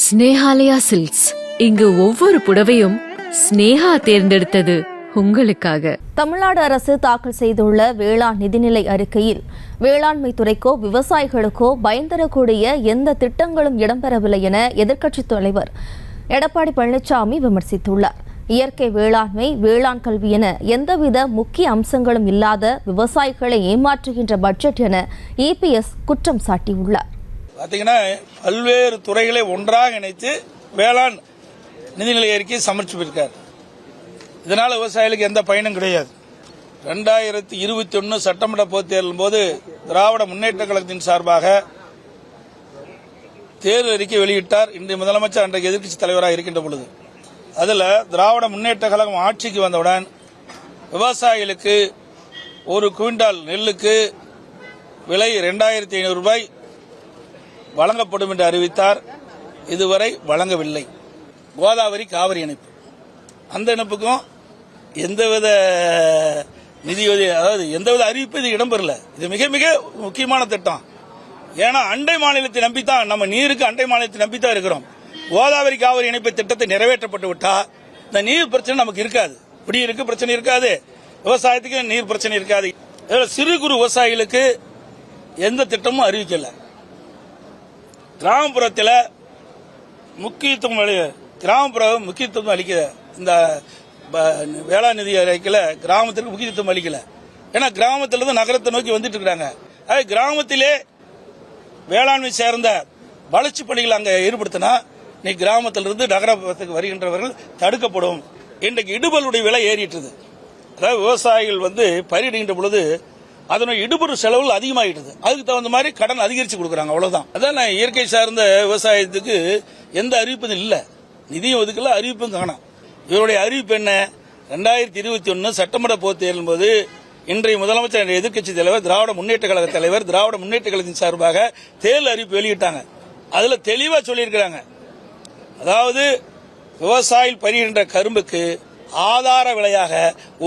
Snehalaya silks. இங்கு ஒவ்வொரு புடவையும் ஸ்னேஹா தேர்ந்தெடுத்தது உங்களுக்காக. தமிழ்நாடு அரசு தாக்கல் செய்துள்ள வேளாண் நிதிநிலை அறிக்கையில் வேளாண்மை துறைக்கோ விவசாயிகளுக்கோ பயன் தரக்கூடிய எந்த திட்டங்களும் இடம்பெறவில்லை என எதிர்க்கட்சித் தலைவர் எடப்பாடி பழனிசாமி விமர்சித்துள்ளார். இயற்கை வேளாண்மை, வேளாண் கல்வி என எந்தவித முக்கிய அம்சங்களும் இல்லாத விவசாயிகளை ஏமாற்றுகின்ற பட்ஜெட் என இபிஎஸ் குற்றம் சாட்டியுள்ளார். பார்த்தீங்கன்னா பல்வேறு துறைகளை ஒன்றாக இணைத்து வேளாண் நிதிநிலை அறிக்கையை சமர்ப்பித்திருக்கார். இதனால் விவசாயிகளுக்கு எந்த பயனும் கிடையாது. 2021 சட்டமன்ற பொதுத் தேர்தலின் போது திராவிட முன்னேற்ற கழகத்தின் சார்பாக தேர்தல் அறிக்கை வெளியிட்டார். இன்றைய முதலமைச்சர் அன்றைக்கு எதிர்க்கட்சித் தலைவராக இருக்கின்ற பொழுது அதில் திராவிட முன்னேற்ற கழகம் ஆட்சிக்கு வந்தவுடன் விவசாயிகளுக்கு ஒரு குவிண்டால் நெல்லுக்கு விலை 2500 ரூபாய் வழங்கப்படும் என்று அறிவித்தார். இதுவரை வழங்கவில்லை. கோதாவரி காவிரி இணைப்பு, அந்த இணைப்புக்கும் எந்தவித நிதியுதவி, அதாவது எந்தவித அறிவிப்பு இது இடம்பெறல. இது மிக மிக முக்கியமான திட்டம். ஏன்னா அண்டை மாநிலத்தை நம்பித்தான், நம்ம நீருக்கு அண்டை மாநிலத்தை நம்பித்தான் இருக்கிறோம். கோதாவரி காவிரி இணைப்பு திட்டத்தை நிறைவேற்றப்பட்டு விட்டா இந்த நீர் பிரச்சனை நமக்கு இருக்காது. குடியிருக்கு பிரச்சனை இருக்காது, விவசாயத்துக்கு நீர் பிரச்சனை இருக்காது. சிறு குறு விவசாயிகளுக்கு எந்த திட்டமும் அறிவிக்கல. கிராமப்புறத்தில் முக்கியத்துவம் அளிக்க இந்த வேளாண் நிதி அறிக்கையில் கிராமத்திற்கு முக்கியத்துவம் அளிக்கல. ஏன்னா கிராமத்திலிருந்து நகரத்தை நோக்கி வந்துட்டு இருக்கிறாங்க. கிராமத்திலே வேளாண்மை சேர்ந்த வளர்ச்சி பணிகள் அங்கே ஈடுபடுத்தினா நீ கிராமத்திலிருந்து நகரத்துக்கு வருகின்றவர்கள் தடுக்கப்படும். இன்றைக்கு இடுபொருளுடைய விலை ஏறிட்டுது. அதாவது விவசாயிகள் பயிரிடுகின்ற பொழுது அதனுடைய இடுபொரு செலவுகள் அதிகமாகிட்டது. அதுக்கு தகுந்த மாதிரி கடன் அதிகரிச்சு கொடுக்குறாங்க. அவ்வளவுதான். அதான் இயற்கை சார்ந்த விவசாயத்துக்கு எந்த அறிவிப்பும் இல்லை, நிதியும் ஒதுக்கல, அறிவிப்பும் காணாம். இவருடைய அறிவிப்பு என்ன? 2021 சட்டமன்ற பொதுத் தேர்தலின் போது இன்றைய முதலமைச்சர், எதிர்க்கட்சி தலைவர், திராவிட முன்னேற்ற கழக தலைவர், திராவிட முன்னேற்ற கழகத்தின் சார்பாக தேர்தல் அறிவிப்பு வெளியிட்டாங்க. அதுல தெளிவா சொல்லியிருக்கிறாங்க. அதாவது விவசாயிகள் பயிரிடுகின்ற கரும்புக்கு ஆதார விலையாக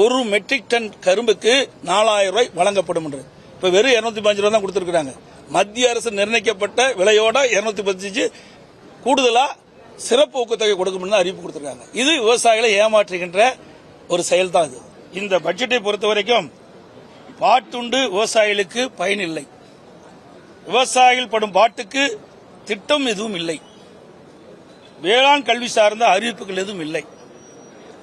1 மெட்ரிக் டன் கரும்புக்கு 4000 ரூபாய் வழங்கப்படும் என்று. இப்ப வெறும் 215 ரூபாய் தான் கொடுத்திருக்காங்க. மத்திய அரசு நிர்ணயிக்கப்பட்ட விலையோட 215 கூடுதலா சிறப்பு ஊக்கத்தொகை கொடுக்கும் அறிவிப்பு கொடுத்திருக்காங்க. இது விவசாயிகளை ஏமாற்றுகின்ற ஒரு செயல் தான். இந்த பட்ஜெட்டை பொறுத்த வரைக்கும் பாட்டுண்டு விவசாயிகளுக்கு பயன் இல்லை. விவசாயிகள் படும் பாட்டுக்கு திட்டம் எதுவும் இல்லை. வேளாண் கல்வி சார்ந்த அறிவிப்புகள் எதுவும் இல்லை.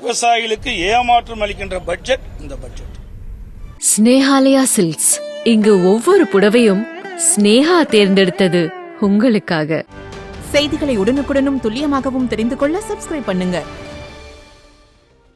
விவசாயிகளுக்கு ஏமாற்றம் அளிக்கின்ற பட்ஜெட் இந்த பட்ஜெட். ஸ்னேஹாலயா சில்க்ஸ். இங்கு ஒவ்வொரு புடவையும் ஸ்னேஹா தேர்ந்தெடுத்தது உங்களுக்காக. செய்திகளை உடனுக்குடனும் துல்லியமாகவும் தெரிந்து கொள்ள சப்ஸ்கிரைப் பண்ணுங்க.